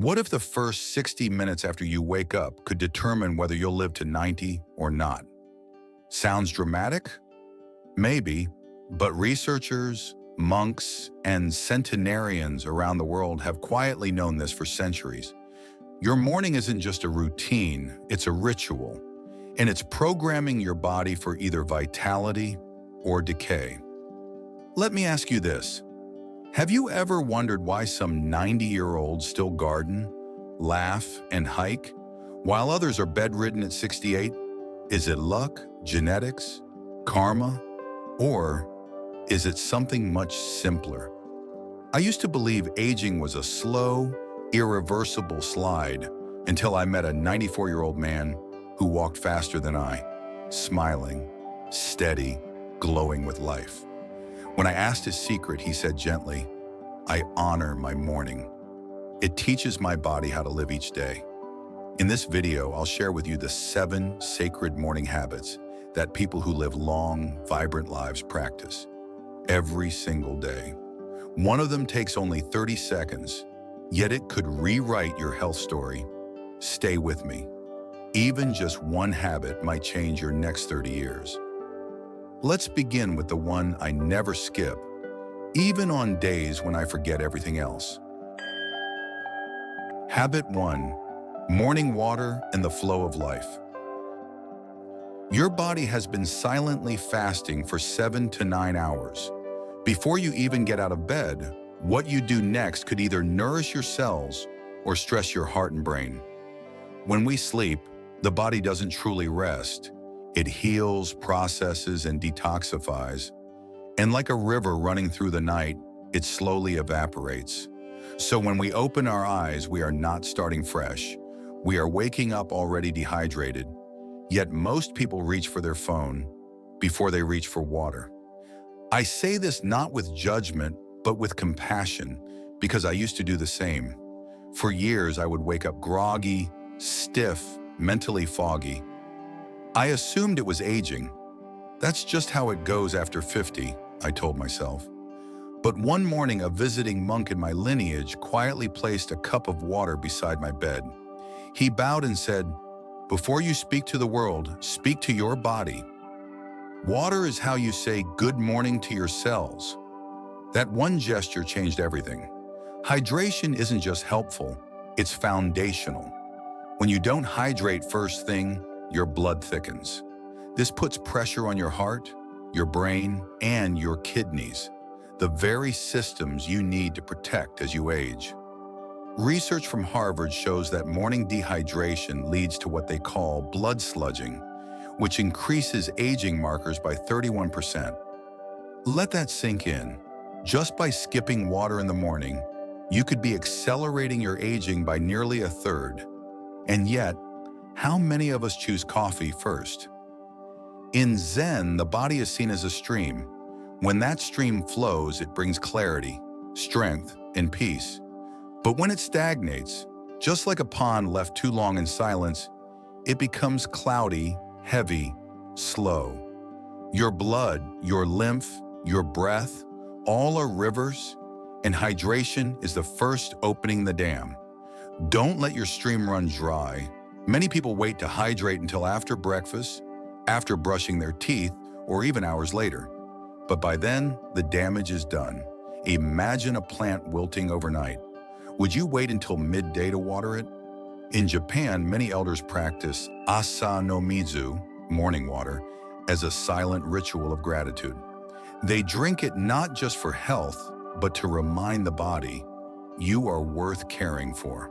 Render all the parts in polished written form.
What if the first 60 minutes after you wake up could determine whether you'll live to 90 or not? Sounds dramatic? Maybe, but researchers, monks, and centenarians around the world have quietly known this for centuries. Your morning isn't just a routine, it's a ritual, and it's programming your body for either vitality or decay. Let me ask you this. Have you ever wondered why some 90-year-olds still garden, laugh, and hike, while others are bedridden at 68? Is it luck, genetics, karma, or is it something much simpler? I used to believe aging was a slow, irreversible slide until I met a 94-year-old man who walked faster than I, smiling, steady, glowing with life. When I asked his secret, he said gently, "I honor my morning. It teaches my body how to live each day." In this video, I'll share with you the 7 sacred morning habits that people who live long, vibrant lives practice every single day. One of them takes only 30 seconds, yet it could rewrite your health story. Stay with me. Even just one habit might change your next 30 years. Let's begin with the one I never skip, even on days when I forget everything else. Habit 1. Morning water and the flow of life. Your body has been silently fasting for 7 to 9 hours. Before you even get out of bed, what you do next could either nourish your cells or stress your heart and brain. When we sleep, the body doesn't truly rest. It heals, processes, and detoxifies. And like a river running through the night, it slowly evaporates. So when we open our eyes, we are not starting fresh. We are waking up already dehydrated. Yet most people reach for their phone before they reach for water. I say this not with judgment, but with compassion, because I used to do the same. For years, I would wake up groggy, stiff, mentally foggy. I assumed it was aging. That's just how it goes after 50, I told myself. But one morning, a visiting monk in my lineage quietly placed a cup of water beside my bed. He bowed and said, "Before you speak to the world, speak to your body. Water is how you say good morning to your cells." That one gesture changed everything. Hydration isn't just helpful, it's foundational. When you don't hydrate first thing, your blood thickens. This puts pressure on your heart, your brain, and your kidneys, the very systems you need to protect as you age. Research from Harvard shows that morning dehydration leads to what they call blood sludging, which increases aging markers by 31%. Let that sink in. Just by skipping water in the morning, you could be accelerating your aging by nearly a third. And yet, how many of us choose coffee first? In Zen, the body is seen as a stream. When that stream flows, it brings clarity, strength, and peace. But when it stagnates, just like a pond left too long in silence, it becomes cloudy, heavy, slow. Your blood, your lymph, your breath, all are rivers, and hydration is the first opening the dam. Don't let your stream run dry. Many people wait to hydrate until after breakfast, after brushing their teeth, or even hours later. But by then, the damage is done. Imagine a plant wilting overnight. Would you wait until midday to water it? In Japan, many elders practice asa no mizu, morning water, as a silent ritual of gratitude. They drink it not just for health, but to remind the body, you are worth caring for.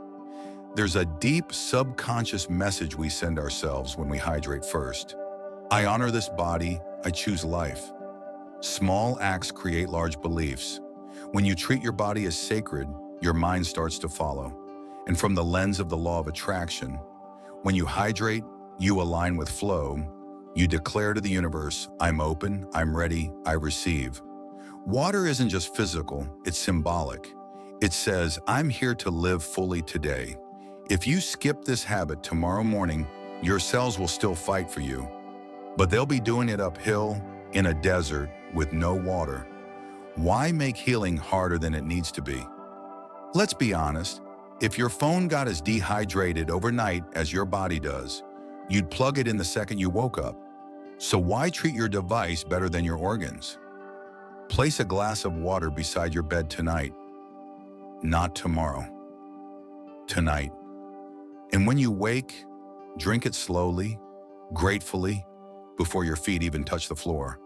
There's a deep subconscious message we send ourselves when we hydrate first. I honor this body, I choose life. Small acts create large beliefs. When you treat your body as sacred, your mind starts to follow. And from the lens of the law of attraction, when you hydrate, you align with flow. You declare to the universe, I'm open, I'm ready, I receive. Water isn't just physical, it's symbolic. It says, I'm here to live fully today. If you skip this habit tomorrow morning, your cells will still fight for you. But they'll be doing it uphill, in a desert, with no water. Why make healing harder than it needs to be? Let's be honest, If your phone got as dehydrated overnight as your body does, you'd plug it in the second you woke up. So why treat your device better than your organs? Place a glass of water beside your bed tonight, not tomorrow. Tonight. And when you wake, drink it slowly, gratefully, before your feet even touch the floor.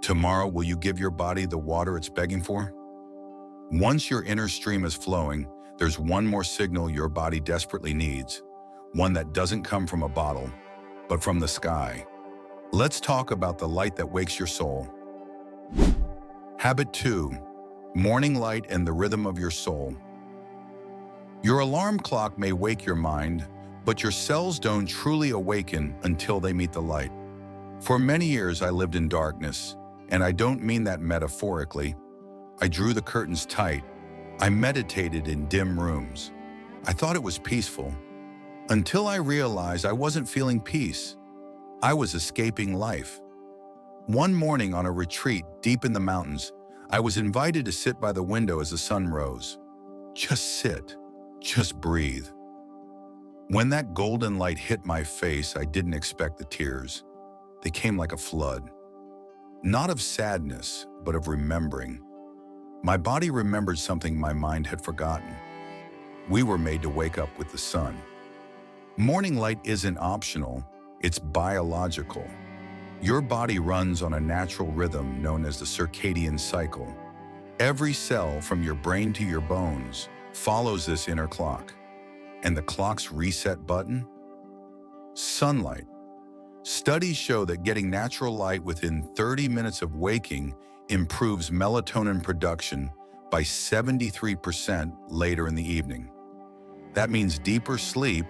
Tomorrow, will you give your body the water it's begging for? Once your inner stream is flowing, there's one more signal your body desperately needs, one that doesn't come from a bottle, but from the sky. Let's talk about the light that wakes your soul. Habit 2. Morning light and the rhythm of your soul. Your alarm clock may wake your mind, but your cells don't truly awaken until they meet the light. For many years, I lived in darkness, and I don't mean that metaphorically. I drew the curtains tight. I meditated in dim rooms. I thought it was peaceful, until I realized I wasn't feeling peace. I was escaping life. One morning on a retreat deep in the mountains, I was invited to sit by the window as the sun rose. Just sit, just breathe. When that golden light hit my face, I didn't expect the tears. They came like a flood. Not of sadness, but of remembering. My body remembered something my mind had forgotten. We were made to wake up with the sun. Morning light isn't optional, it's biological. Your body runs on a natural rhythm known as the circadian cycle. Every cell from your brain to your bones follows this inner clock. And the clock's reset button? Sunlight. Studies show that getting natural light within 30 minutes of waking improves melatonin production by 73% later in the evening. That means deeper sleep,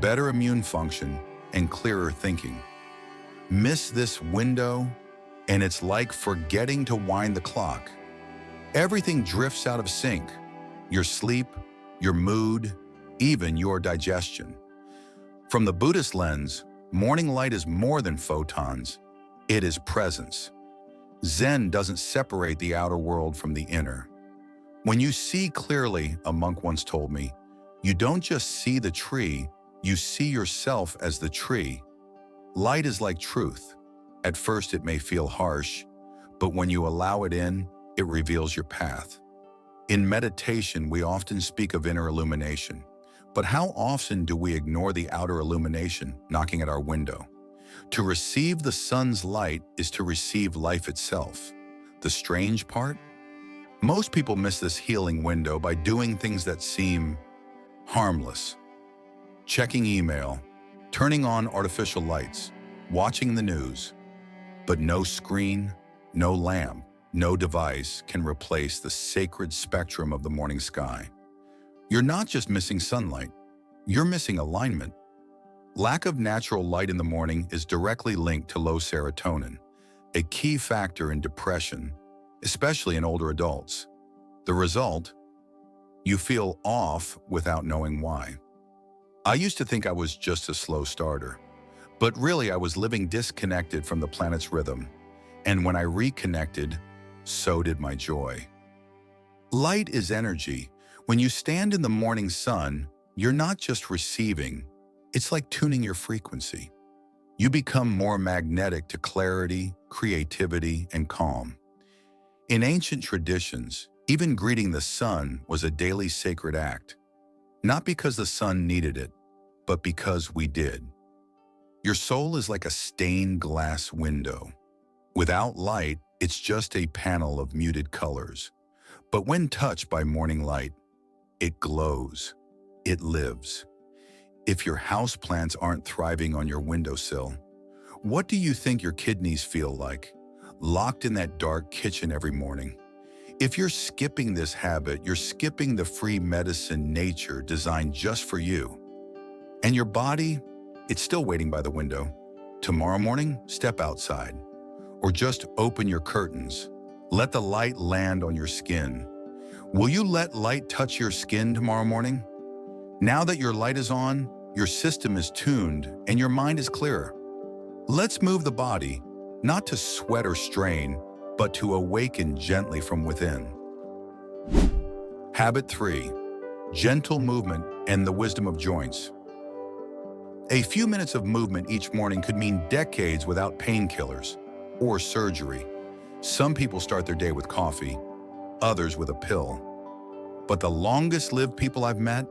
better immune function, and clearer thinking. Miss this window, and it's like forgetting to wind the clock. Everything drifts out of sync. Your sleep, your mood, even your digestion. From the Buddhist lens, morning light is more than photons. It is presence. Zen doesn't separate the outer world from the inner. When you see clearly, a monk once told me, you don't just see the tree, you see yourself as the tree. Light is like truth. At first it may feel harsh, but when you allow it in, it reveals your path. In meditation, we often speak of inner illumination. But how often do we ignore the outer illumination knocking at our window? To receive the sun's light is to receive life itself. The strange part? Most people miss this healing window by doing things that seem harmless. Checking email, turning on artificial lights, watching the news. But no screen, no lamp, no device can replace the sacred spectrum of the morning sky. You're not just missing sunlight, you're missing alignment. Lack of natural light in the morning is directly linked to low serotonin, a key factor in depression, especially in older adults. The result? You feel off without knowing why. I used to think I was just a slow starter, but really I was living disconnected from the planet's rhythm. And when I reconnected, so did my joy. Light is energy. When you stand in the morning sun, you're not just receiving, it's like tuning your frequency. You become more magnetic to clarity, creativity, and calm. In ancient traditions, even greeting the sun was a daily sacred act, not because the sun needed it, but because we did. Your soul is like a stained glass window. Without light, it's just a panel of muted colors. But when touched by morning light, it glows. It lives. If your houseplants aren't thriving on your windowsill, what do you think your kidneys feel like, locked in that dark kitchen every morning? If you're skipping this habit, you're skipping the free medicine nature designed just for you. And your body, it's still waiting by the window. Tomorrow morning, step outside. Or just open your curtains. Let the light land on your skin. Will you let light touch your skin tomorrow morning? Now that your light is on, your system is tuned and your mind is clearer. Let's move the body, not to sweat or strain, but to awaken gently from within. Habit 3. gentle movement, and the wisdom of joints. A few minutes of movement each morning could mean decades without painkillers or surgery. Some people start their day with coffee, others with a pill. But the longest-lived people I've met,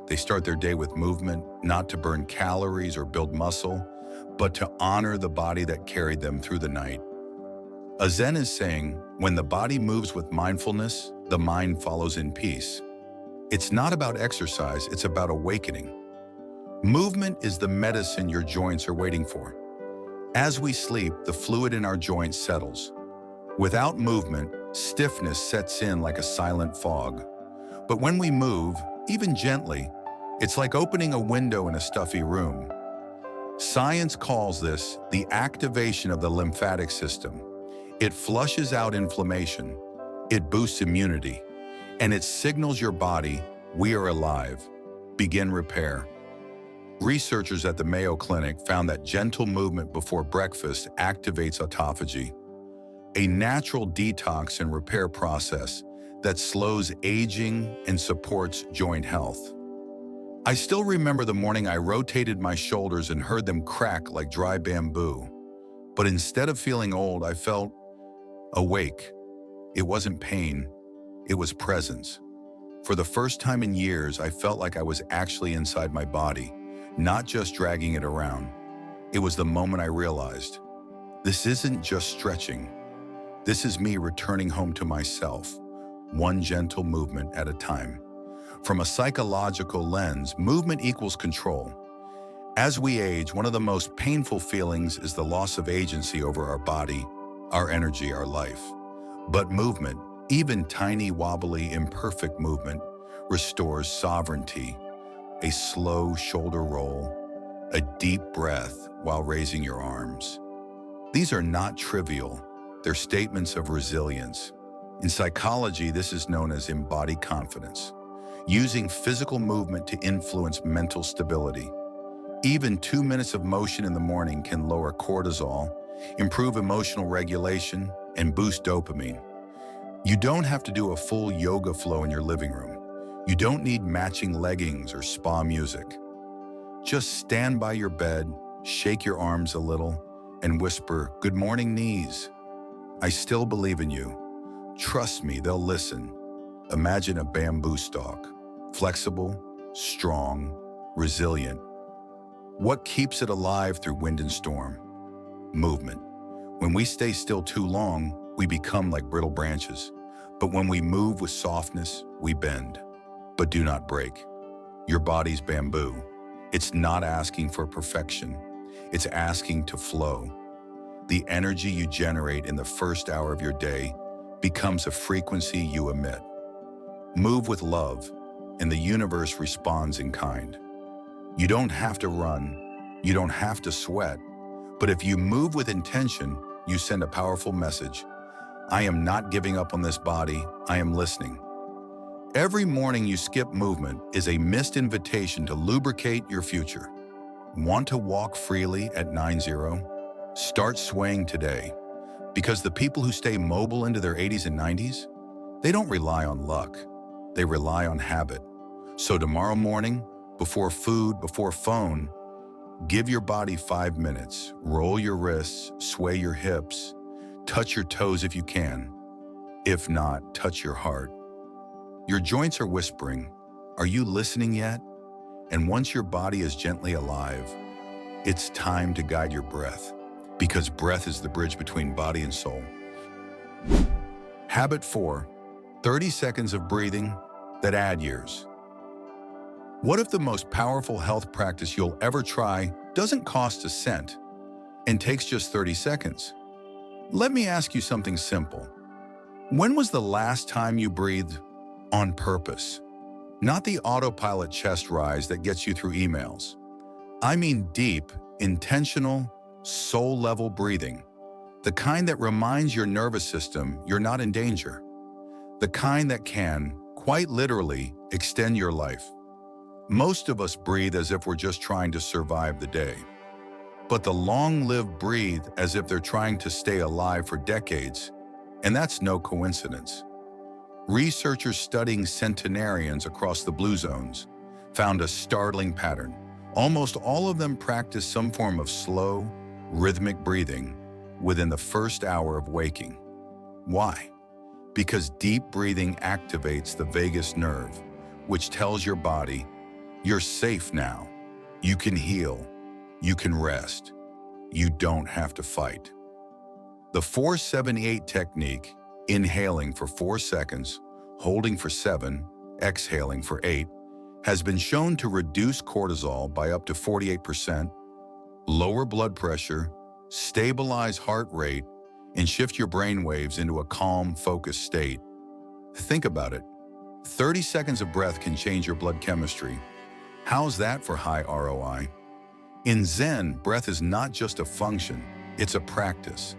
they start their day with movement, not to burn calories or build muscle, but to honor the body that carried them through the night. A Zen is saying, when the body moves with mindfulness, the mind follows in peace. It's not about exercise, it's about awakening. Movement is the medicine your joints are waiting for. As we sleep, the fluid in our joints settles. Without movement, stiffness sets in like a silent fog. But when we move, even gently, it's like opening a window in a stuffy room. Science calls this the activation of the lymphatic system. It flushes out inflammation, it boosts immunity, and it signals your body, we are alive. Begin repair. Researchers at the Mayo Clinic found that gentle movement before breakfast activates autophagy, a natural detox and repair process that slows aging and supports joint health. I still remember the morning I rotated my shoulders and heard them crack like dry bamboo. But instead of feeling old, I felt awake. It wasn't pain, it was presence. For the first time in years, I felt like I was actually inside my body, not just dragging it around. It was the moment I realized, this isn't just stretching. This is me returning home to myself, one gentle movement at a time. From a psychological lens, movement equals control. As we age, one of the most painful feelings is the loss of agency over our body, our energy, our life. But movement, even tiny, wobbly, imperfect movement, restores sovereignty. A slow shoulder roll, a deep breath while raising your arms. These are not trivial, they're statements of resilience. In psychology, this is known as embodied confidence, using physical movement to influence mental stability. Even 2 minutes of motion in the morning can lower cortisol, improve emotional regulation, and boost dopamine. You don't have to do a full yoga flow in your living room. You don't need matching leggings or spa music. Just stand by your bed, shake your arms a little, and whisper, "Good morning, knees. I still believe in you. Trust me, they'll listen." Imagine a bamboo stalk, flexible, strong, resilient. What keeps it alive through wind and storm? Movement. When we stay still too long, we become like brittle branches. But when we move with softness, we bend. But do not break. Your body's bamboo. It's not asking for perfection. It's asking to flow. The energy you generate in the first hour of your day becomes a frequency you emit. Move with love, and the universe responds in kind. You don't have to run. You don't have to sweat. But if you move with intention, you send a powerful message. I am not giving up on this body. I am listening. Every morning you skip movement is a missed invitation to lubricate your future. Want to walk freely at 9-0? Start swaying today. Because the people who stay mobile into their 80s and 90s, they don't rely on luck. They rely on habit. So tomorrow morning, before food, before phone, give your body 5 minutes. Roll your wrists, sway your hips, touch your toes if you can. If not, touch your heart. Your joints are whispering, are you listening yet? And once your body is gently alive, it's time to guide your breath, because breath is the bridge between body and soul. Habit 4, 30 seconds of breathing that add years. What if the most powerful health practice you'll ever try doesn't cost a cent and takes just 30 seconds? Let me ask you something simple. When was the last time you breathed on purpose? Not the autopilot chest rise that gets you through emails. I mean deep, intentional, soul-level breathing. The kind that reminds your nervous system you're not in danger. The kind that can, quite literally, extend your life. Most of us breathe as if we're just trying to survive the day. But the long-lived breathe as if they're trying to stay alive for decades, and that's no coincidence. Researchers studying centenarians across the blue zones found a startling pattern. Almost all of them practiced some form of slow, rhythmic breathing within the first hour of waking. Why? Because deep breathing activates the vagus nerve, which tells your body, you're safe now. You can heal. You can rest. You don't have to fight. The 4-7-8 technique, inhaling for 4 seconds, holding for 7, exhaling for 8, has been shown to reduce cortisol by up to 48%, lower blood pressure, stabilize heart rate, and shift your brain waves into a calm, focused state. Think about it. 30 seconds of breath can change your blood chemistry. How's that for high ROI? In Zen, breath is not just a function, it's a practice.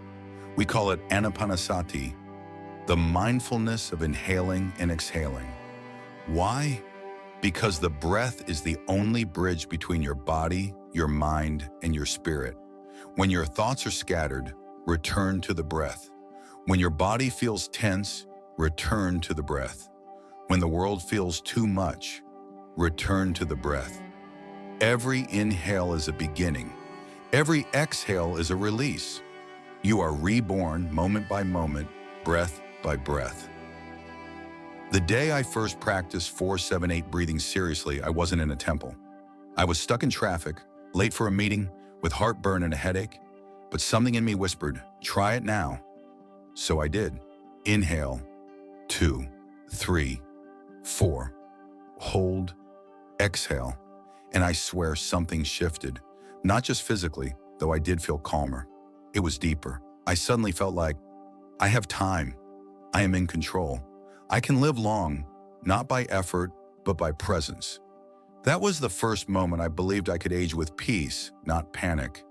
We call it anapanasati, the mindfulness of inhaling and exhaling. Why? Because the breath is the only bridge between your body, your mind, and your spirit. When your thoughts are scattered, return to the breath. When your body feels tense, return to the breath. When the world feels too much, return to the breath. Every inhale is a beginning. Every exhale is a release. You are reborn moment by moment, breath by breath. The day I first practiced 4-7-8 breathing seriously, I wasn't in a temple. I was stuck in traffic, late for a meeting, with heartburn and a headache, but something in me whispered, try it now. So I did. Inhale, 2, 3, 4. Hold, exhale, and I swear something shifted. Not just physically, though I did feel calmer. It was deeper. I suddenly felt like, I have time. I am in control. I can live long, not by effort, but by presence. That was the first moment I believed I could age with peace, not panic.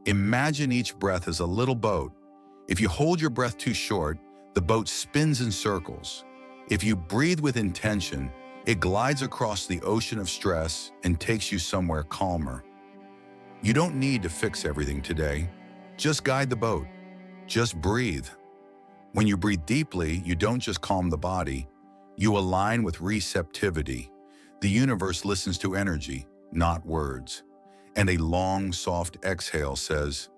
Imagine each breath as a little boat. If you hold your breath too short, the boat spins in circles. If you breathe with intention, it glides across the ocean of stress and takes you somewhere calmer. You don't need to fix everything today. Just guide the boat. Just breathe. When you breathe deeply, you don't just calm the body, you align with receptivity. The universe listens to energy, not words. And a long, soft exhale says,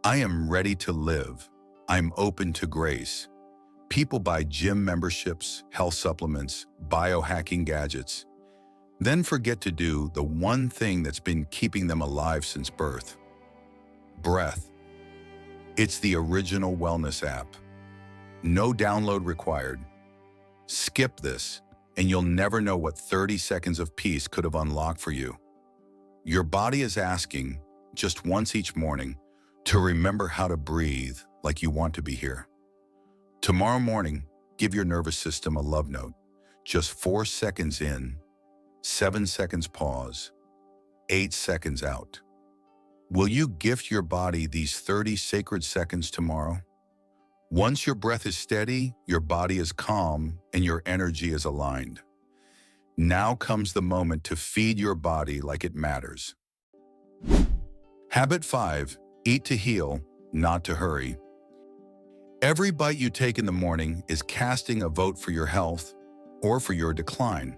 I am ready to live. I'm open to grace. People buy gym memberships, health supplements, biohacking gadgets, then forget to do the one thing that's been keeping them alive since birth. Breath. It's the original wellness app. No download required. Skip this, and you'll never know what 30 seconds of peace could have unlocked for you. Your body is asking, just once each morning, to remember how to breathe like you want to be here. Tomorrow morning, give your nervous system a love note. Just 4 seconds in, 7 seconds pause, 8 seconds out. Will you gift your body these 30 sacred seconds tomorrow? Once your breath is steady, your body is calm, and your energy is aligned. Now comes the moment to feed your body like it matters. Habit 5, eat to heal, not to hurry. Every bite you take in the morning is casting a vote for your health or for your decline.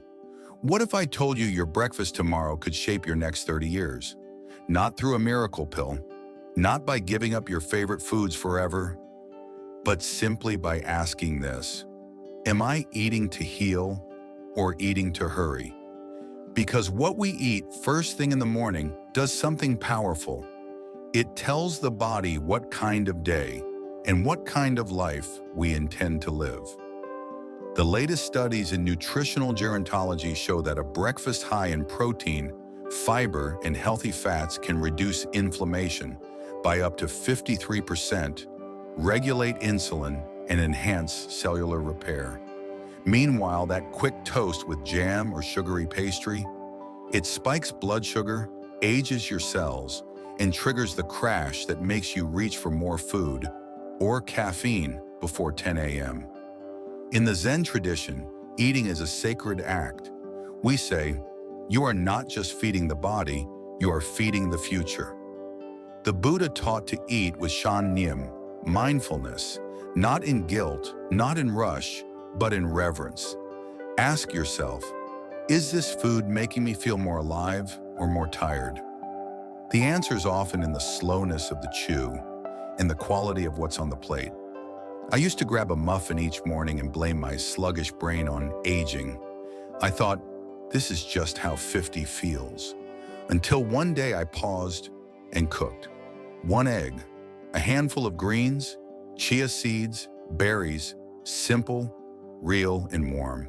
What if I told you your breakfast tomorrow could shape your next 30 years? Not through a miracle pill, not by giving up your favorite foods forever, but simply by asking this: am I eating to heal or eating to hurry? Because what we eat first thing in the morning does something powerful. It tells the body what kind of day and what kind of life we intend to live. The latest studies in nutritional gerontology show that a breakfast high in protein, fiber, and healthy fats can reduce inflammation by up to 53%, regulate insulin, and enhance cellular repair. Meanwhile, that quick toast with jam or sugary pastry, it spikes blood sugar, ages your cells, and triggers the crash that makes you reach for more food or caffeine before 10 a.m. In the Zen tradition, eating is a sacred act. We say, you are not just feeding the body, you are feeding the future. The Buddha taught to eat with shan nim, mindfulness, not in guilt, not in rush, but in reverence. Ask yourself, is this food making me feel more alive or more tired? The answer is often in the slowness of the chew and the quality of what's on the plate. I used to grab a muffin each morning and blame my sluggish brain on aging. I thought, this is just how 50 feels. Until one day I paused and cooked. One egg, a handful of greens, chia seeds, berries, simple, real, and warm.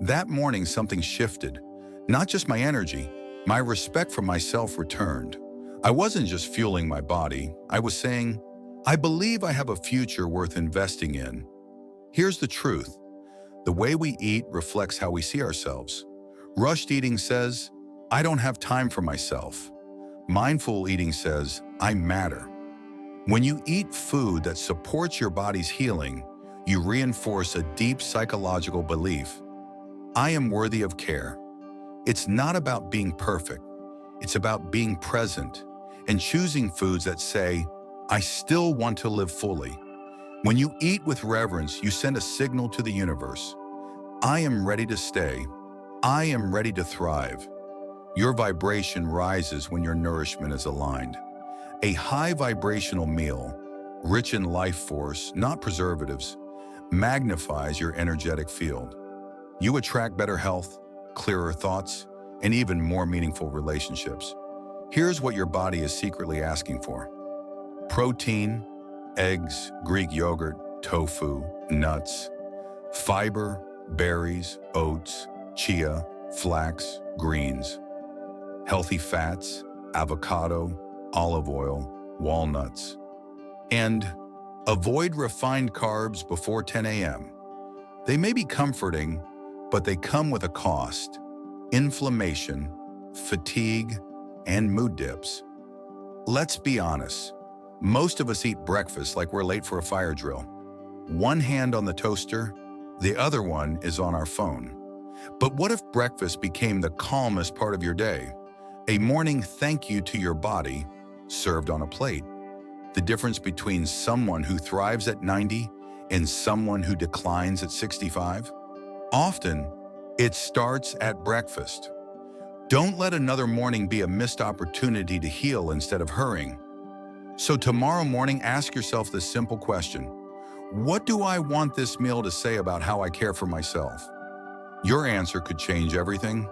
That morning something shifted. Not just my energy, my respect for myself returned. I wasn't just fueling my body, I was saying, I believe I have a future worth investing in. Here's the truth. The way we eat reflects how we see ourselves. Rushed eating says, I don't have time for myself. Mindful eating says, I matter. When you eat food that supports your body's healing, you reinforce a deep psychological belief. I am worthy of care. It's not about being perfect. It's about being present and choosing foods that say, I still want to live fully. When you eat with reverence, you send a signal to the universe. I am ready to stay. I am ready to thrive. Your vibration rises when your nourishment is aligned. A high vibrational meal, rich in life force, not preservatives, magnifies your energetic field. You attract better health, clearer thoughts, and even more meaningful relationships. Here's what your body is secretly asking for. Protein, eggs, Greek yogurt, tofu, nuts, fiber, berries, oats, chia, flax, greens, healthy fats, avocado, olive oil, walnuts, and avoid refined carbs before 10 a.m. They may be comforting, but they come with a cost: inflammation, fatigue, and mood dips. Let's be honest. Most of us eat breakfast like we're late for a fire drill. One hand on the toaster, the other one is on our phone. But what if breakfast became the calmest part of your day? A morning thank you to your body, served on a plate. The difference between someone who thrives at 90 and someone who declines at 65? Often, it starts at breakfast. Don't let another morning be a missed opportunity to heal instead of hurrying. So tomorrow morning, ask yourself this simple question. What do I want this meal to say about how I care for myself? Your answer could change everything,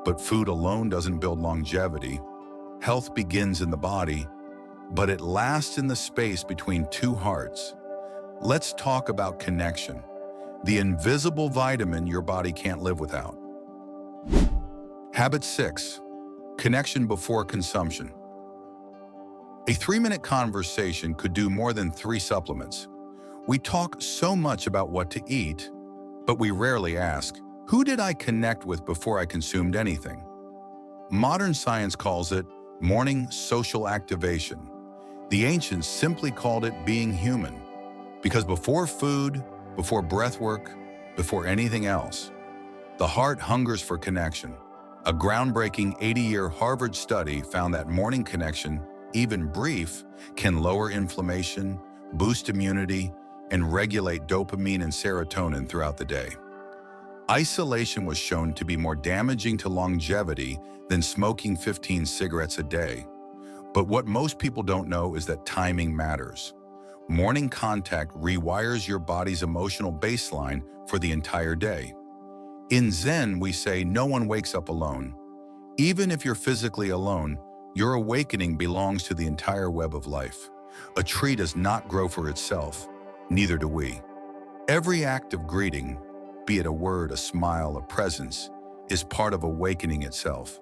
but food alone doesn't build longevity. Health begins in the body, but it lasts in the space between two hearts. Let's talk about connection, the invisible vitamin your body can't live without. Habit 6, connection before consumption. A 3-minute conversation could do more than 3 supplements. We talk so much about what to eat, but we rarely ask, who did I connect with before I consumed anything? Modern science calls it morning social activation. The ancients simply called it being human, because before food, before breathwork, before anything else, the heart hungers for connection. A groundbreaking 80-year Harvard study found that morning connection, even brief, can lower inflammation, boost immunity, and regulate dopamine and serotonin throughout the day. Isolation was shown to be more damaging to longevity than smoking 15 cigarettes a day. But what most people don't know is that timing matters. Morning contact rewires your body's emotional baseline for the entire day. In Zen, we say no one wakes up alone. Even if you're physically alone, your awakening belongs to the entire web of life. A tree does not grow for itself, neither do we. Every act of greeting, be it a word, a smile, a presence, is part of awakening itself.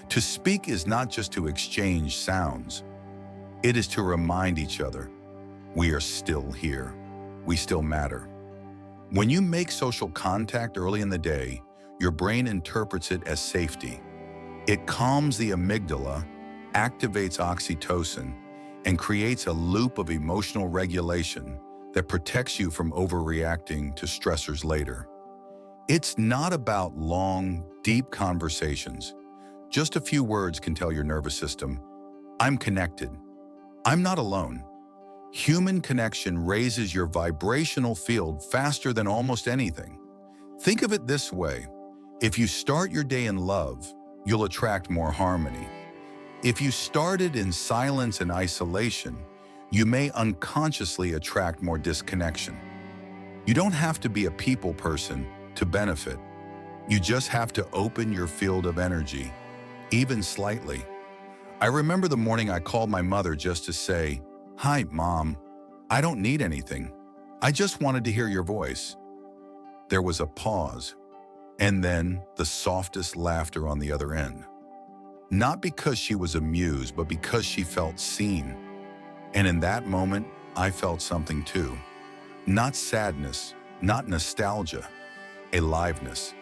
To speak is not just to exchange sounds. It is to remind each other, we are still here. We still matter. When you make social contact early in the day, your brain interprets it as safety. It calms the amygdala, activates oxytocin, and creates a loop of emotional regulation that protects you from overreacting to stressors later. It's not about long, deep conversations. Just a few words can tell your nervous system, I'm connected. I'm not alone. Human connection raises your vibrational field faster than almost anything. Think of it this way. If you start your day in love, you'll attract more harmony. If you started in silence and isolation, you may unconsciously attract more disconnection. You don't have to be a people person to benefit. You just have to open your field of energy, even slightly. I remember the morning I called my mother just to say, "Hi, Mom. I don't need anything. I just wanted to hear your voice." There was a pause, and then the softest laughter on the other end. Not because she was amused, but because she felt seen. And in that moment, I felt something too. Not sadness, not nostalgia, aliveness.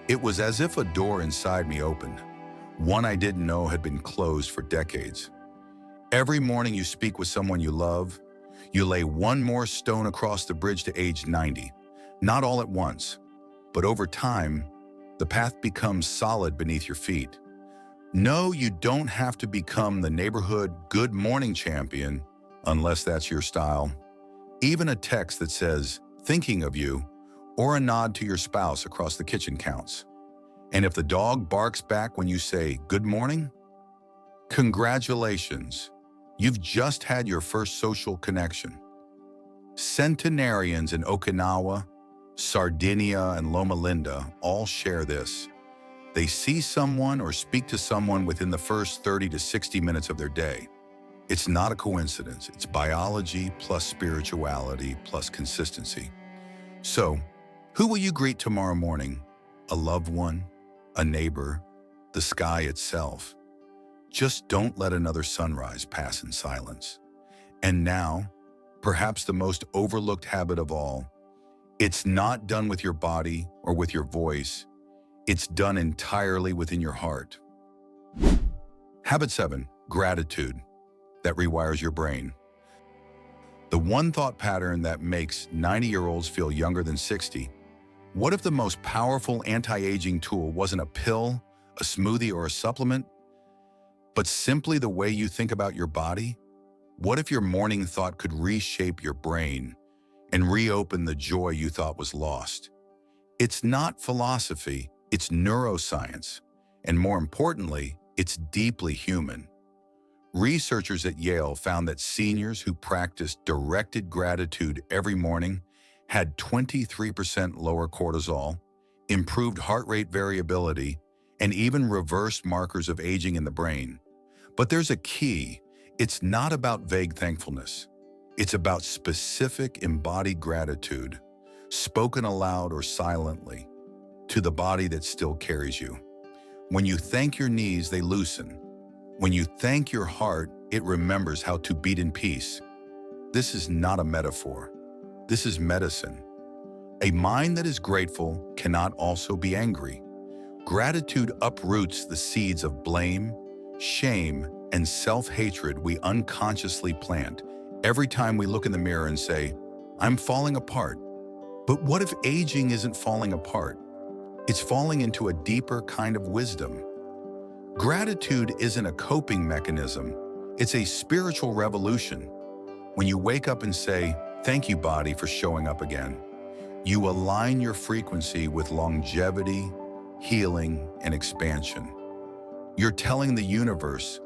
It was as if a door inside me opened, one I didn't know had been closed for decades. Every morning you speak with someone you love, you lay one more stone across the bridge to age 90. Not all at once, but over time, the path becomes solid beneath your feet. No, you don't have to become the neighborhood good morning champion unless that's your style. Even a text that says, "thinking of you," or a nod to your spouse across the kitchen counts. And if the dog barks back when you say, "good morning," congratulations, you've just had your first social connection. Centenarians in Okinawa, Sardinia, and Loma Linda all share this. They see someone or speak to someone within the first 30 to 60 minutes of their day. It's not a coincidence. It's biology plus spirituality plus consistency. So, who will you greet tomorrow morning? A loved one? A neighbor? The sky itself? Just don't let another sunrise pass in silence. And now, perhaps the most overlooked habit of all, it's not done with your body or with your voice. It's done entirely within your heart. Habit 7, gratitude, that rewires your brain. The one thought pattern that makes 90-year-olds feel younger than 60. What if the most powerful anti-aging tool wasn't a pill, a smoothie, or a supplement, but simply the way you think about your body? What if your morning thought could reshape your brain and reopen the joy you thought was lost? It's not philosophy. It's neuroscience, and more importantly, it's deeply human. Researchers at Yale found that seniors who practiced directed gratitude every morning had 23% lower cortisol, improved heart rate variability, and even reversed markers of aging in the brain. But there's a key. It's not about vague thankfulness. It's about specific embodied gratitude, spoken aloud or silently, to the body that still carries you. When you thank your knees, they loosen. When you thank your heart, it remembers how to beat in peace. This is not a metaphor. This is medicine. A mind that is grateful cannot also be angry. Gratitude uproots the seeds of blame, shame, and self-hatred we unconsciously plant every time we look in the mirror and say, "I'm falling apart." But what if aging isn't falling apart? It's falling into a deeper kind of wisdom. Gratitude isn't a coping mechanism. It's a spiritual revolution. When you wake up and say, "Thank you, body, for showing up again," you align your frequency with longevity, healing, and expansion. You're telling the universe,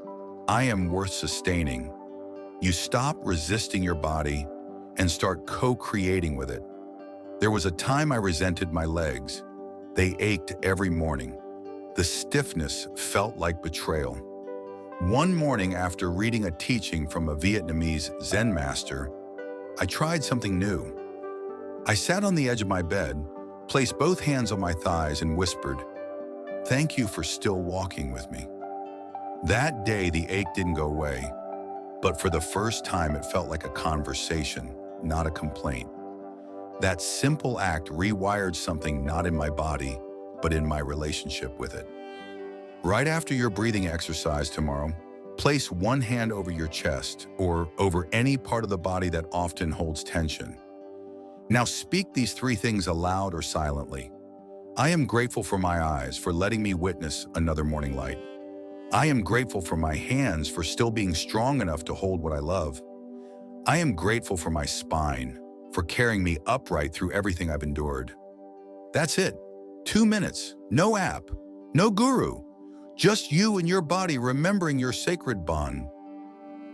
"I am worth sustaining." You stop resisting your body and start co-creating with it. There was a time I resented my legs. They ached every morning. The stiffness felt like betrayal. One morning after reading a teaching from a Vietnamese Zen master, I tried something new. I sat on the edge of my bed, placed both hands on my thighs and whispered, "Thank you for still walking with me." That day, the ache didn't go away, but for the first time, it felt like a conversation, not a complaint. That simple act rewired something not in my body, but in my relationship with it. Right after your breathing exercise tomorrow, place one hand over your chest or over any part of the body that often holds tension. Now speak these 3 things aloud or silently. I am grateful for my eyes for letting me witness another morning light. I am grateful for my hands for still being strong enough to hold what I love. I am grateful for my spine, for carrying me upright through everything I've endured. That's it. 2 minutes, no app, no guru, just you and your body remembering your sacred bond.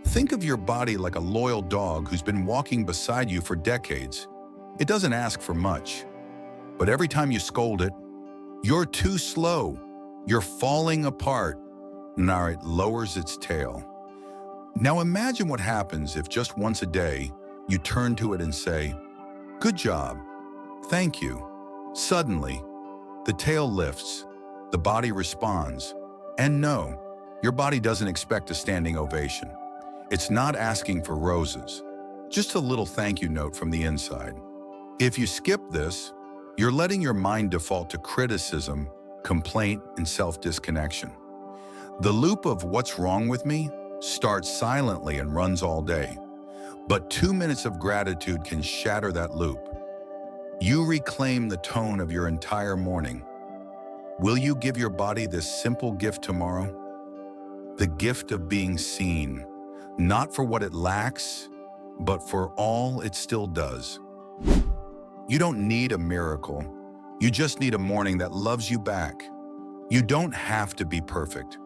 Think of your body like a loyal dog who's been walking beside you for decades. It doesn't ask for much, but every time you scold it, you're too slow, you're falling apart. Now it lowers its tail. Now imagine what happens if just once a day, you turn to it and say, "Good job, thank you." Suddenly, the tail lifts, the body responds, and no, your body doesn't expect a standing ovation. It's not asking for roses, just a little thank you note from the inside. If you skip this, you're letting your mind default to criticism, complaint, and self-disconnection. The loop of "what's wrong with me?" starts silently and runs all day. But 2 minutes of gratitude can shatter that loop. You reclaim the tone of your entire morning. Will you give your body this simple gift tomorrow? The gift of being seen, not for what it lacks, but for all it still does. You don't need a miracle. You just need a morning that loves you back. You don't have to be perfect.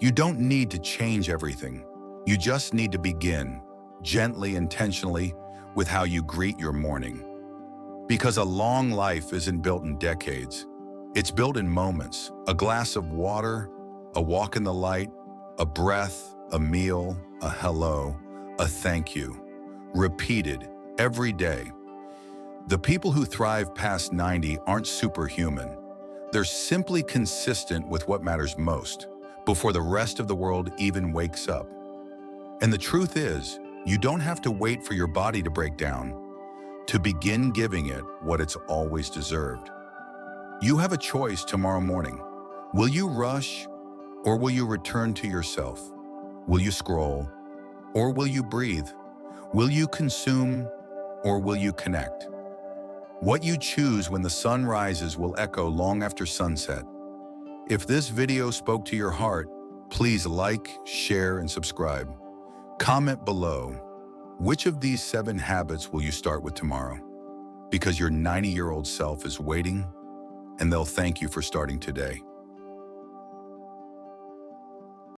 You don't need to change everything. You just need to begin, gently, intentionally, with how you greet your morning. Because a long life isn't built in decades. It's built in moments. A glass of water, a walk in the light, a breath, a meal, a hello, a thank you. Repeated every day. The people who thrive past 90 aren't superhuman. They're simply consistent with what matters most before the rest of the world even wakes up. And the truth is, you don't have to wait for your body to break down to begin giving it what it's always deserved. You have a choice tomorrow morning. Will you rush, or will you return to yourself? Will you scroll, or will you breathe? Will you consume, or will you connect? What you choose when the sun rises will echo long after sunset. If this video spoke to your heart, please like, share, and subscribe. Comment below, which of these 7 habits will you start with tomorrow? Because your 90-year-old self is waiting, and they'll thank you for starting today.